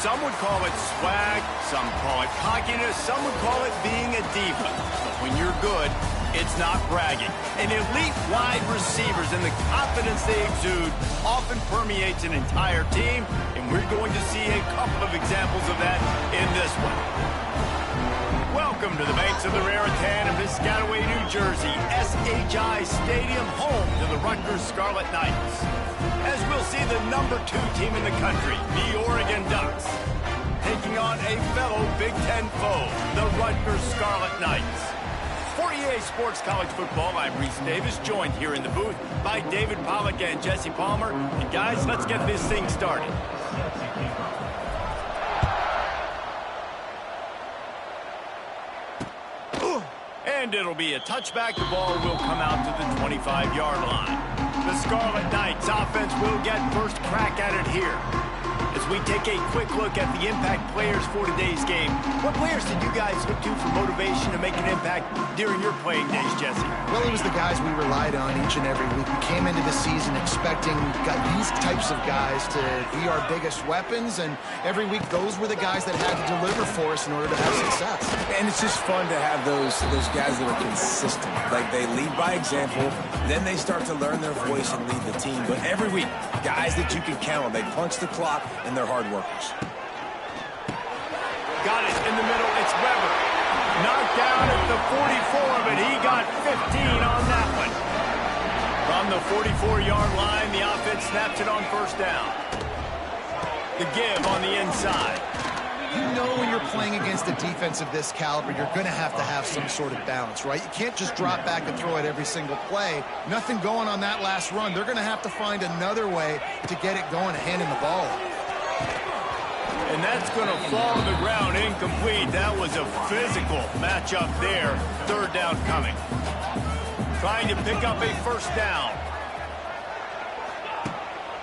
Some would call it swag, some call it cockiness, some would call it being a diva. But when you're good, it's not bragging. And elite wide receivers and the confidence they exude often permeates an entire team, and we're going to see a couple of examples of that in this one. Welcome to the banks of the Raritan in Piscataway, New Jersey, SHI Stadium, home to the Rutgers Scarlet Knights. As we'll see the #2 team in the country, the Oregon Ducks, taking on a fellow Big Ten foe, the Rutgers Scarlet Knights. For EA Sports College Football, I'm Reese Davis, joined here in the booth by David Pollack and Jesse Palmer. And guys, let's get this thing started. And it'll be a touchback. The ball will come out to the 25-yard line. The Scarlet Knights offense will get first crack at it here. As we take a quick look at the impact players for today's game, what players did you guys look to for motivation to make an impact during your playing days, Jesse? Well, it was the guys we relied on each and every week. We came into the season expecting these types of guys to be our biggest weapons, and every week those were the guys that had to deliver for us in order to have success. And it's just fun to have those guys that are consistent. Like, they lead by example, then they start to learn their voice and lead the team. But every week, guys that you can count on, they punch the clock, and they're hard workers. Got it in the middle. It's Weber. Knocked down at the 44, but he got 15 on that one. From the 44-yard line, the offense snaps it on first down. The give on the inside. You know when you're playing against a defense of this caliber, you're going to have some sort of balance, right? You can't just drop back and throw it every single play. Nothing going on that last run. They're going to have to find another way to get it going, handing the ball off. And that's going to fall to the ground incomplete. That was a physical matchup there. Third down coming. Trying to pick up a first down.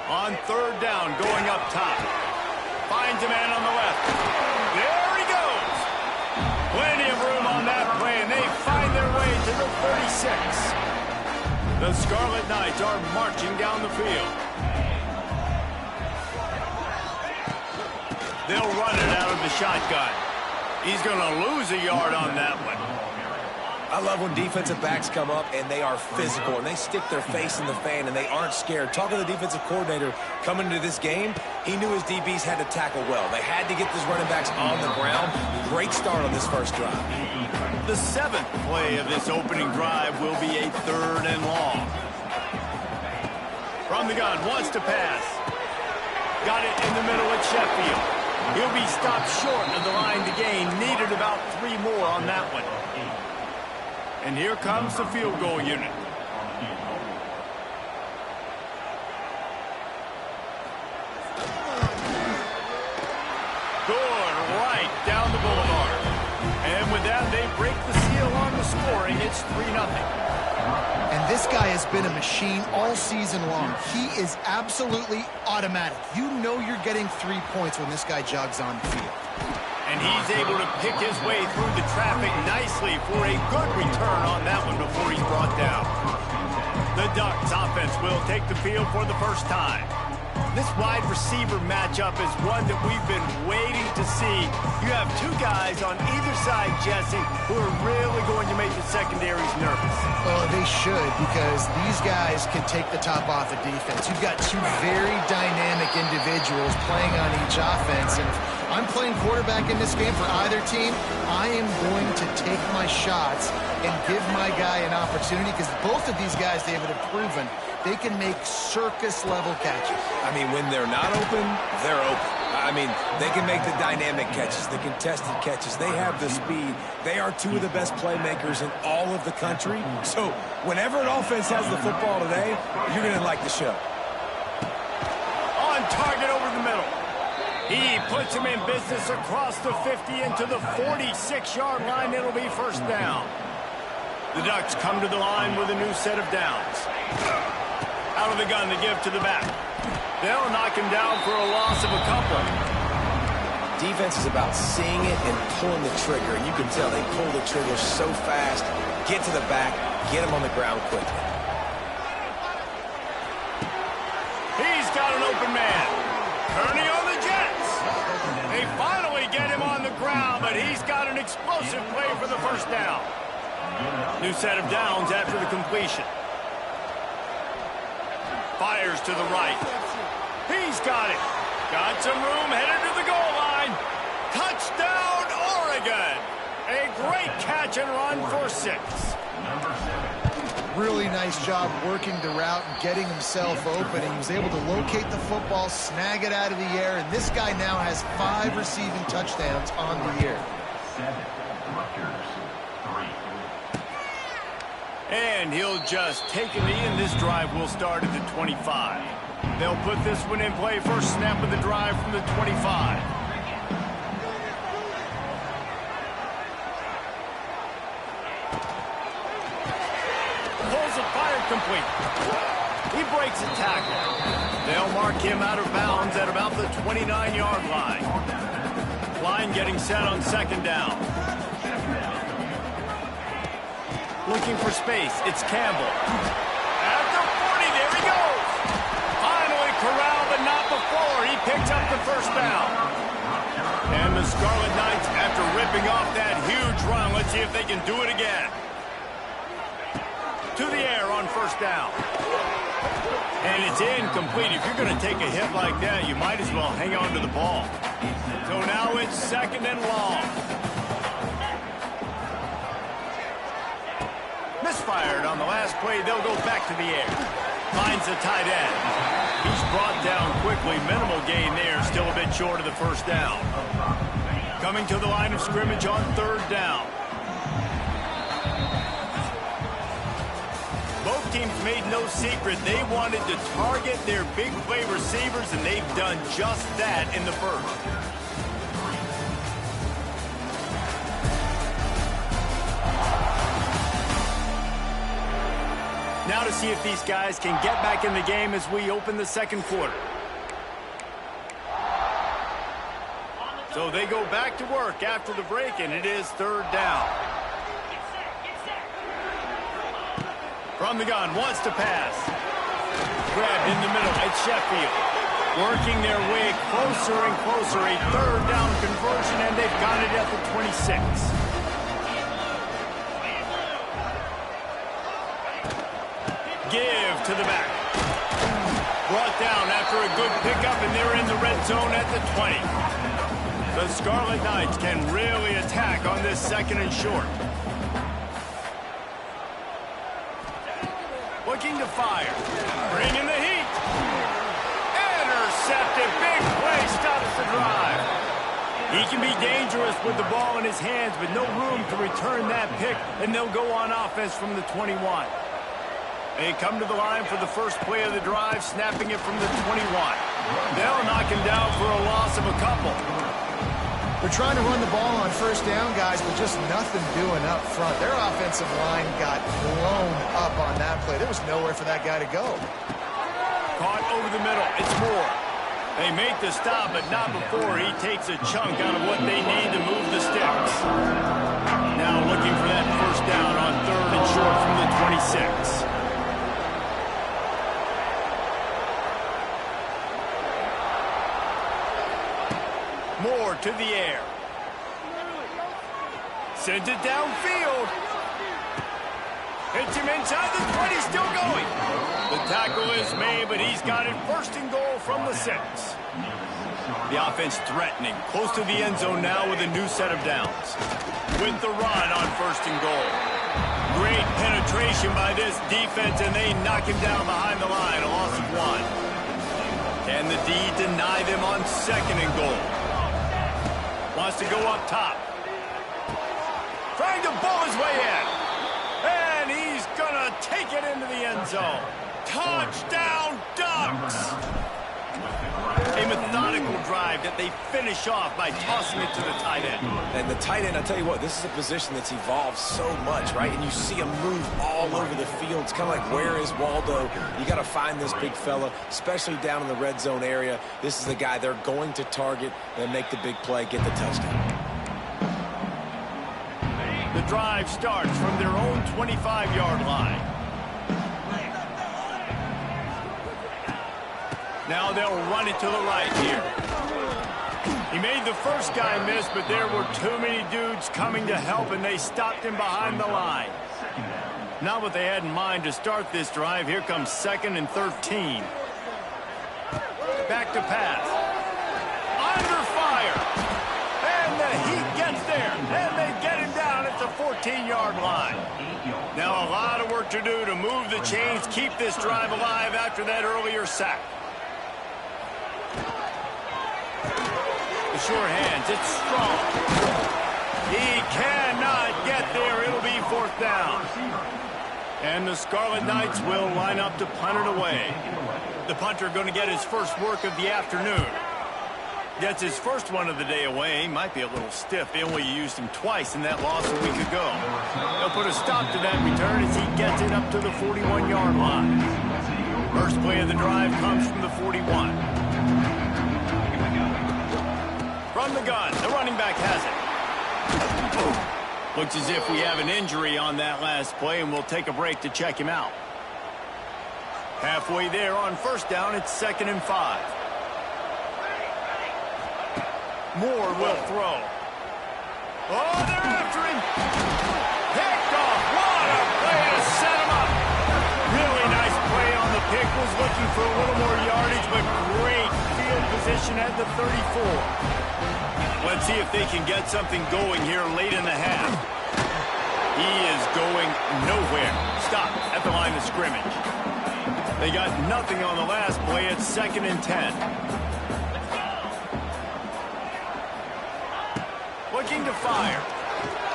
On third down, going up top. Finds a man on the left. There he goes. Plenty of room on that play, and they find their way to the 36. The Scarlet Knights are marching down the field. They'll run it out of the shotgun. He's going to lose a yard on that one. I love when defensive backs come up and they are physical and they stick their face in the fan and they aren't scared. Talking to the defensive coordinator coming into this game, he knew his DBs had to tackle well. They had to get these running backs on the ground. Great start on this first drive. The 7th play of this opening drive will be a 3rd and long. From the gun, wants to pass. Got it in the middle at Sheffield. He'll be stopped short of the line to gain. Needed about 3 more on that one. And here comes the field goal unit. Good, right down the boulevard. And with that, they break the seal on the scoring. It's 3-0. And this guy has been a machine all season long. He is absolutely automatic. You know you're getting 3 points when this guy jogs on the field. And he's able to pick his way through the traffic nicely for a good return on that one before he's brought down. The Ducks offense will take the field for the first time. This wide receiver matchup is one that we've been waiting to see. You have 2 guys on either side, Jesse, who are really going to make the secondaries nervous. Well, they should, because these guys can take the top off of defense. You've got 2 very dynamic individuals playing on each offense, and if I'm playing quarterback in this game for either team, I am going to take my shots and give my guy an opportunity, because both of these guys, David, have proven they can make circus-level catches. I mean, when they're not open, they're open. I mean, they can make the dynamic catches, the contested catches. They have the speed. They are 2 of the best playmakers in all of the country. So whenever an offense has the football today, you're going to like the show. On target over the middle. He puts him in business across the 50 into the 46-yard line. It'll be first down. The Ducks come to the line with a new set of downs. Out of the gun to give to the back. They'll knock him down for a loss of a couple. Defense is about seeing it and pulling the trigger, and you can tell they pull the trigger so fast, get to the back, get him on the ground quickly. He's got an open man. Kearney on the Jets. ground, but he's got an explosive play for the first down. New set of downs after the completion. Fires to the right. He's got it. Got some room, headed to the goal line. Touchdown, Oregon. A great catch and run for 6. Really nice job working the route and getting himself open. He was able to locate the football, snag it out of the air, and this guy now has 5 receiving touchdowns on the year. 7 Rutgers, 3. And he'll just take a knee, and this drive will start at the 25. They'll put this one in play. First snap of the drive from the 25. Pulls it, fired complete. He breaks a tackle. They'll mark him out of bounds at about the 29-yard line. Line getting set on second down. Looking for space. It's Campbell. At the 40, there he goes. Finally corralled, but not before. He picks up the first down. And the Scarlet Knights, after ripping off that huge run, let's see if they can do it again. To the air on first down. And it's incomplete. If you're going to take a hit like that, you might as well hang on to the ball. So now it's second and long. Misfired on the last play. They'll go back to the air. Finds the tight end. He's brought down quickly. Minimal gain there. Still a bit short of the first down. Coming to the line of scrimmage on third down. Both teams made no secret they wanted to target their big play receivers, and they've done just that in the first. Now to see if these guys can get back in the game as we open the second quarter. So they go back to work after the break, and it is third down. From the gun, wants to pass. Grabbed in the middle, it's Sheffield. Working their way closer and closer. A third down conversion, and they've got it at the 26. Give to the back. Brought down after a good pickup, and they're in the red zone at the 20. The Scarlet Knights can really attack on this second and short. Looking to fire. Bringing the heat. Intercepted. Big play stops the drive. He can be dangerous with the ball in his hands, but no room to return that pick, and they'll go on offense from the 21. They come to the line for the first play of the drive, snapping it from the 21. They'll knock him down for a loss of a couple. They're trying to run the ball on first down, guys, but just nothing doing up front. Their offensive line got blown up on that play. There was nowhere for that guy to go. Caught over the middle. It's Moore. They make the stop, but not before he takes a chunk out of what they need to move the sticks. Now looking for that first down on third and short from the 26. Moore to the air. Sends it downfield. Hits him inside the 20, still going. The tackle is made, but he's got it first and goal from the 6. The offense threatening, close to the end zone now with a new set of downs. With the run on first and goal. Great penetration by this defense, and they knock him down behind the line, a loss of 1. Can the D deny them on second and goal? Wants to go up top. Trying to bull his way in. And he's going to take it into the end zone. Touchdown, Ducks! A methodical drive that they finish off by tossing it to the tight end. And the tight end, I'll tell you what, this is a position that's evolved so much, right? And you see him move all over the field. It's kind of like, where is Waldo? You got to find this big fella, especially down in the red zone area. This is the guy they're going to target and make the big play, get the touchdown. The drive starts from their own 25-yard line. Now they'll run it to the right here. He He made the first guy miss, but there were too many dudes coming to help, and they stopped him behind the line. Not what they had in mind to start this drive. Here comes 2nd and 13. Back to pass. Under fire. And the Heat gets there. And they get him down at the 14-yard line. Now a lot of work to do to move the chains, keep this drive alive after that earlier sack. The short hands, it's strong. He cannot get there. It'll be 4th down. And the Scarlet Knights will line up to punt it away. The punter going to get his first work of the afternoon. Gets his first one of the day away. He might be a little stiff. They only used him twice in that loss a week ago. They'll put a stop to that return as he gets it up to the 41-yard line. First play of the drive comes from the 41. From the gun, the running back has it. Looks as if we have an injury on that last play, and we'll take a break to check him out. Halfway there on 1st down, it's 2nd and 5. Moore will throw. Oh, they're after him. Picked off. What a play to set him up. Really nice play on the pick. Was looking for a little more yardage, but great field position at the 34. Let's see if they can get something going here late in the half. He is going nowhere. Stop at the line of scrimmage. They got nothing on the last play. It's 2nd and 10. Looking to fire.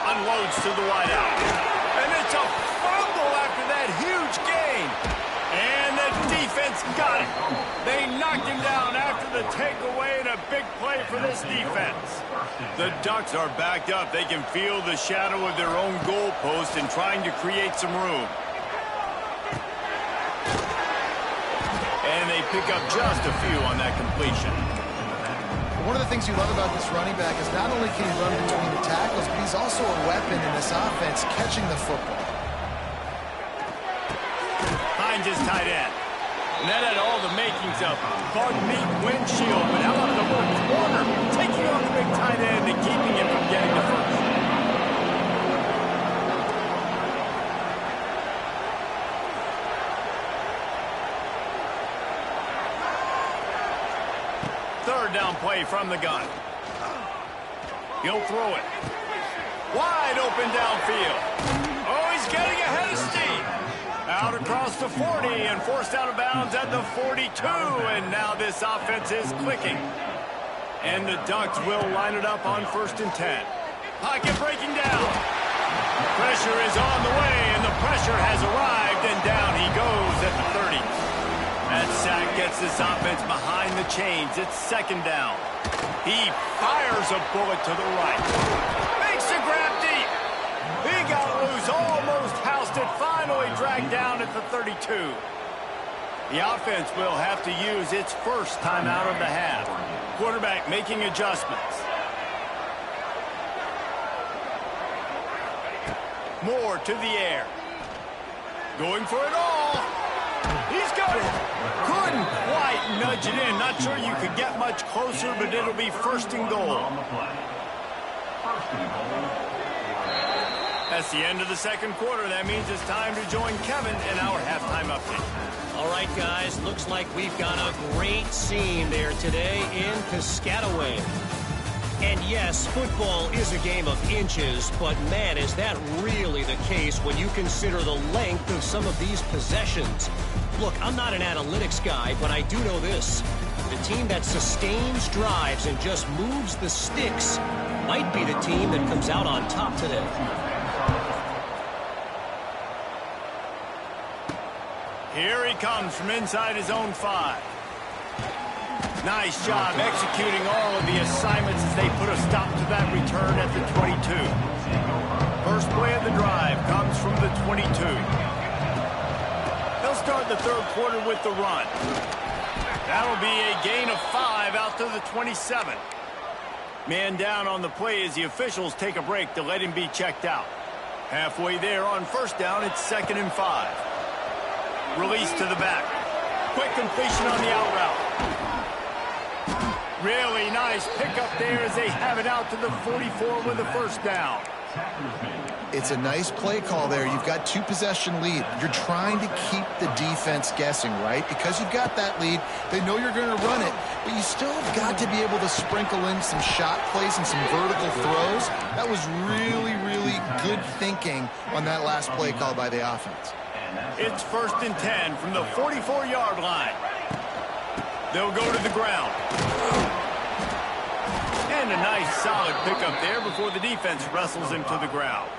Unloads to the wideout. And it's a fumble after that huge gain. And the defense got it. They knocked him down after the takeaway, and a big play for this defense. The Ducks are backed up. They can feel the shadow of their own goalpost and trying to create some room. And they pick up just a few on that completion. One of the things you love about this running back is not only can he run between the tackles, but he's also a weapon in this offense catching the football. Hines is tight end. And that had all the makings of bug meat windshield. But how about the little corner taking on the big tight end and keeping him from getting the first? Third down play from the gun. He'll throw it. Wide open downfield. Oh, he's getting ahead of steam. Out across the 40 and forced out of bounds at the 42. And now this offense is clicking. And the Ducks will line it up on 1st and 10. Pocket breaking down. Pressure is on the way, and the pressure has arrived, and down he goes at the 30. That sack gets this offense behind the chains. It's 2nd down. He fires a bullet to the right. Makes a grab deep. He got loose, almost housed it, finally dragged down at the 32. The offense will have to use its first timeout of the half. Quarterback making adjustments. Moore to the air. Going for it all. He's got it. Couldn't quite nudge it in. Not sure you could get much closer, but it'll be 1st and goal. That's the end of the 2nd quarter. That means it's time to join Kevin in our halftime update. All right, guys, looks like we've got a great scene there today in Piscataway. And yes, football is a game of inches, but man, is that really the case when you consider the length of some of these possessions. Look, I'm not an analytics guy, but I do know this. The team that sustains drives and just moves the sticks might be the team that comes out on top today. Here he comes from inside his own 5. Nice job executing all of the assignments as they put a stop to that return at the 22. First play of the drive comes from the 22. They'll start the 3rd quarter with the run. That'll be a gain of 5 out to the 27. Man down on the play as the officials take a break to let him be checked out. Halfway there on 1st down, it's 2nd and 5. Release to the back. Quick completion on the out route. Really nice pickup there as they have it out to the 44 with the first down. It's a nice play call there. You've got 2-possession lead. You're trying to keep the defense guessing, right? Because you've got that lead, they know you're going to run it, but you still have got to be able to sprinkle in some shot plays and some vertical throws. That was really, really good thinking on that last play call by the offense. It's 1st and 10 from the 44-yard line. They'll go to the ground. And a nice solid pickup there before the defense wrestles him to the ground.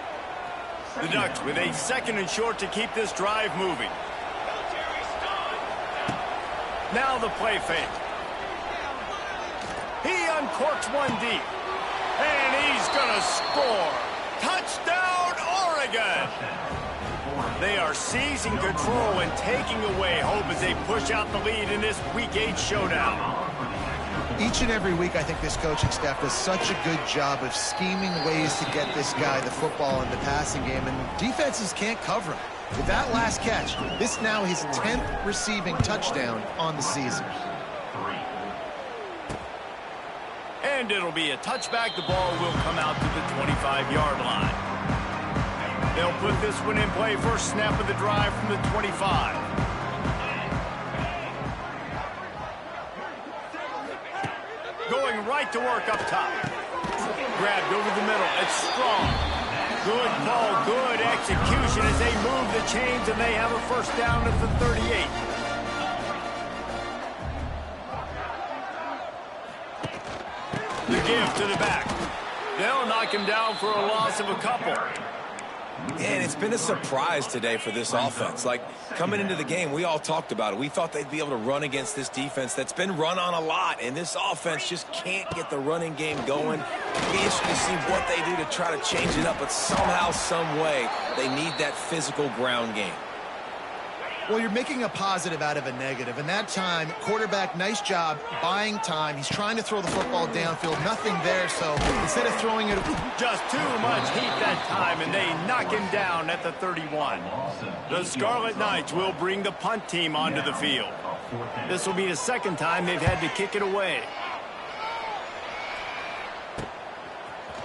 The Ducks with a 2nd and short to keep this drive moving. Now the play fake. He uncorks one deep. And he's going to score. Touchdown, Oregon! They are seizing control and taking away hope as they push out the lead in this Week 8 showdown. Each and every week, I think this coaching staff does such a good job of scheming ways to get this guy the football in the passing game, and defenses can't cover him. With that last catch, this now his 10th receiving touchdown on the season. And it'll be a touchback. The ball will come out to the 25-yard line. They'll put this one in play. First snap of the drive from the 25. Going right to work up top. Grabbed over the middle. It's strong. Good ball, good execution as they move the chains, and they have a first down at the 38. The give to the back. They'll knock him down for a loss of a couple. And it's been a surprise today for this offense. Like, coming into the game, we all talked about it. We thought they'd be able to run against this defense that's been run on a lot, and this offense just can't get the running game going. It'll be interesting to see what they do to try to change it up, but somehow, some way, they need that physical ground game. Well, you're making a positive out of a negative, and that time, quarterback, nice job buying time. He's trying to throw the football downfield, nothing there, so instead of throwing it... Just too much heat that time, and they knock him down at the 31. The Scarlet Knights will bring the punt team onto the field. This will be the 2nd time they've had to kick it away.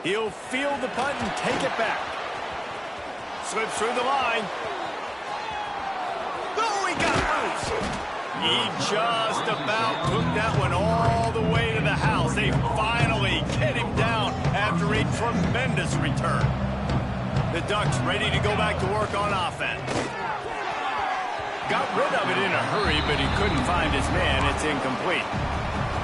He'll field the punt and take it back. Slips through the line. Oh, he got loose. He just about took that one all the way to the house. They finally get him down after a tremendous return. The Ducks ready to go back to work on offense. Got rid of it in a hurry, but he couldn't find his man. It's incomplete.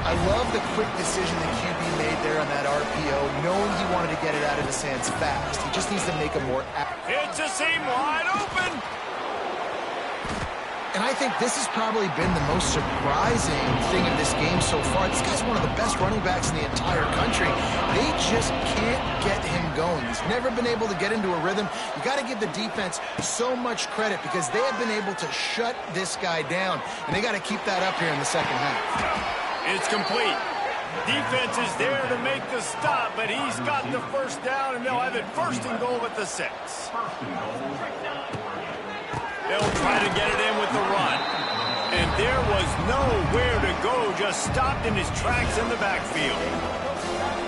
I love the quick decision the QB made there on that RPO, knowing he wanted to get it out of his hands fast. He just needs to make a more... It's a seam wide open. And I think this has probably been the most surprising thing in this game so far. This guy's one of the best running backs in the entire country. They just can't get him going. He's never been able to get into a rhythm. You got to give the defense so much credit because they have been able to shut this guy down, and they got to keep that up here in the second half. It's complete. Defense is there to make the stop, but he's got the first down, and they'll have it 1st and goal at the 6. They'll try to get it in with the run. And there was nowhere to go, just stopped in his tracks in the backfield.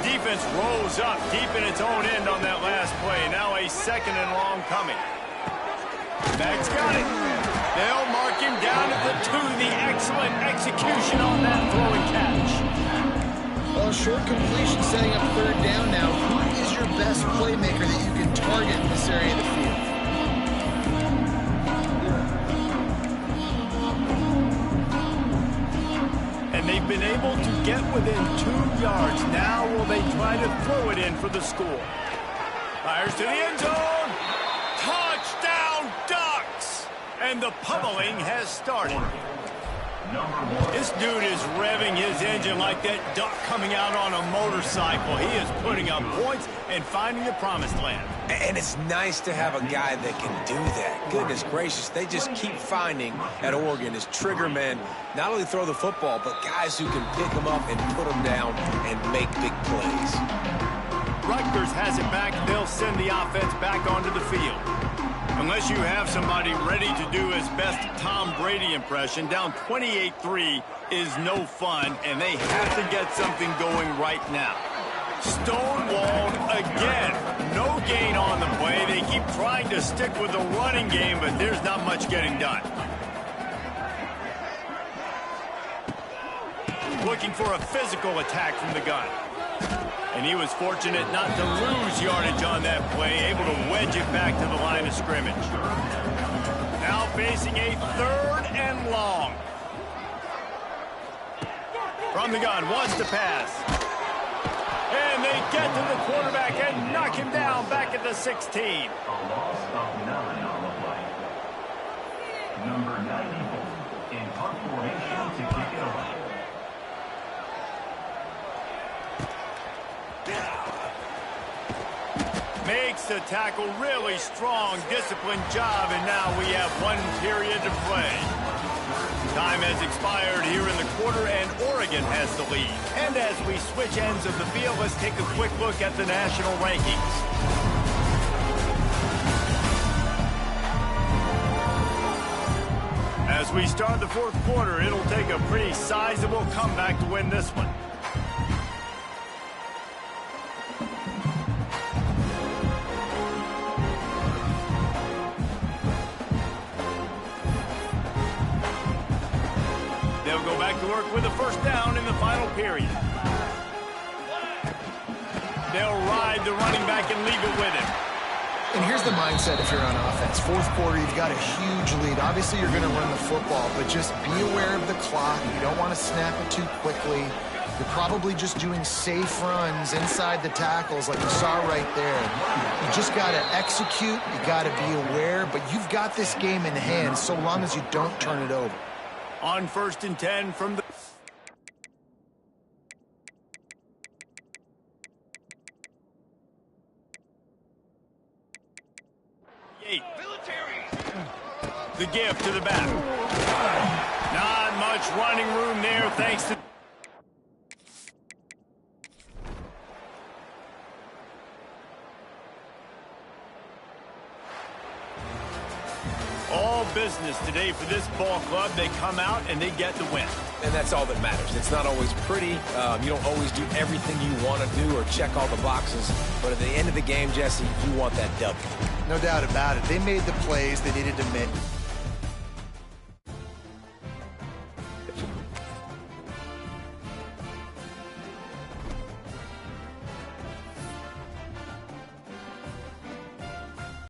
Defense rolls up deep in its own end on that last play. Now a 2nd and long coming. Back's got it. They'll mark him down at the 2. The excellent execution on that throw and catch. Well, short completion setting up 3rd down now. Who is your best playmaker that you can target in this area of the field? And they've been able to get within 2 yards. Now will they try to throw it in for the score? Fires to the end zone. Touchdown, Ducks! And the pummeling has started. This dude is revving his engine like that duck coming out on a motorcycle. He is putting up points and finding the promised land. And it's nice to have a guy that can do that. Goodness gracious, they just keep finding at Oregon as trigger men, not only throw the football, but guys who can pick them up and put them down and make big plays. Rutgers has it back. They'll send the offense back onto the field. Unless you have somebody ready to do his best Tom Brady impression, down 28-3 is no fun, and they have to get something going right now. Stonewalled again. No gain on the play. They keep trying to stick with the running game, but there's not much getting done. Looking for a physical attack from the gun. And he was fortunate not to lose yardage on that play, able to wedge it back to the line of scrimmage. Now facing a 3rd and long. From the gun, wants to pass. And they get to the quarterback and knock him down back at the 16. A loss of 9 on the play. Number 94 in punt formation to kick it away. Makes the tackle, really strong, disciplined job, and now we have 1 period to play. Time has expired here in the quarter, and Oregon has the lead. And as we switch ends of the field, let's take a quick look at the national rankings. As we start the 4th quarter, it'll take a pretty sizable comeback to win this one. They'll go back to work with a 1st down in the final period. They'll ride the running back and leave it with him. And here's the mindset if you're on offense. 4th quarter, you've got a huge lead. Obviously, you're going to run the football, but just be aware of the clock. You don't want to snap it too quickly. You're probably just doing safe runs inside the tackles like you saw right there. You just got to execute. You got to be aware, but you've got this game in hand so long as you don't turn it over. On 1st and 10 from the... The give to the back. Not much running room there thanks to... All business today for this ball club. They come out and they get the win. And that's all that matters. It's not always pretty. You don't always do everything you want to do or check all the boxes. But at the end of the game, Jesse, you want that W. No doubt about it. They made the plays they needed to make.